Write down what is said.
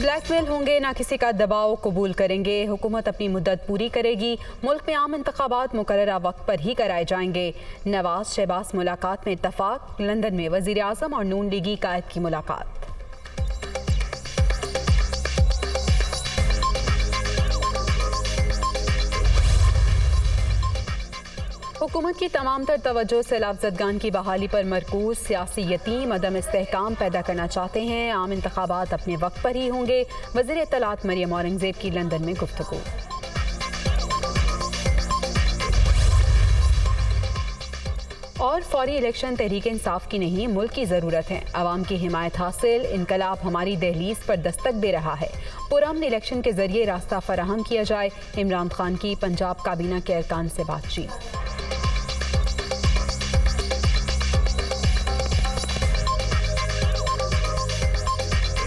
Blackmail होंगे, ना किसी का दबाव कबूल करेंगे। हुकूमत अपनी मुद्दत पूरी करेगी। मुल्क में आम इंतखाबात मुकर्ररा वक्त पर ही कराए जाएंगे। नवाज शहबाज मुलाकात में इत्तफाक। लंदन में वजीर आज़म और नून लीगी कायद की मुलाकात। हुकूमत की तमाम तर तवज्जो सैलाब-ज़दगान की बहाली पर मरकूज। सियासी यतीम अदम इस्तेहकाम पैदा करना चाहते हैं। आम इंतखाबात अपने वक्त पर ही होंगे। वज़ीर इत्तलात मरियम औरंगज़ेब की लंदन में गुफ्तगू। और फौरी इलेक्शन तहरीक इंसाफ की नहीं, मुल्क की ज़रूरत है। आवाम की हिमायत हासिल। इनकलाब हमारी दहलीज पर दस्तक दे रहा है। पुरअमन इलेक्शन के जरिए रास्ता फराहम किया जाए। इमरान खान की पंजाब काबीना के अरकान से बातचीत।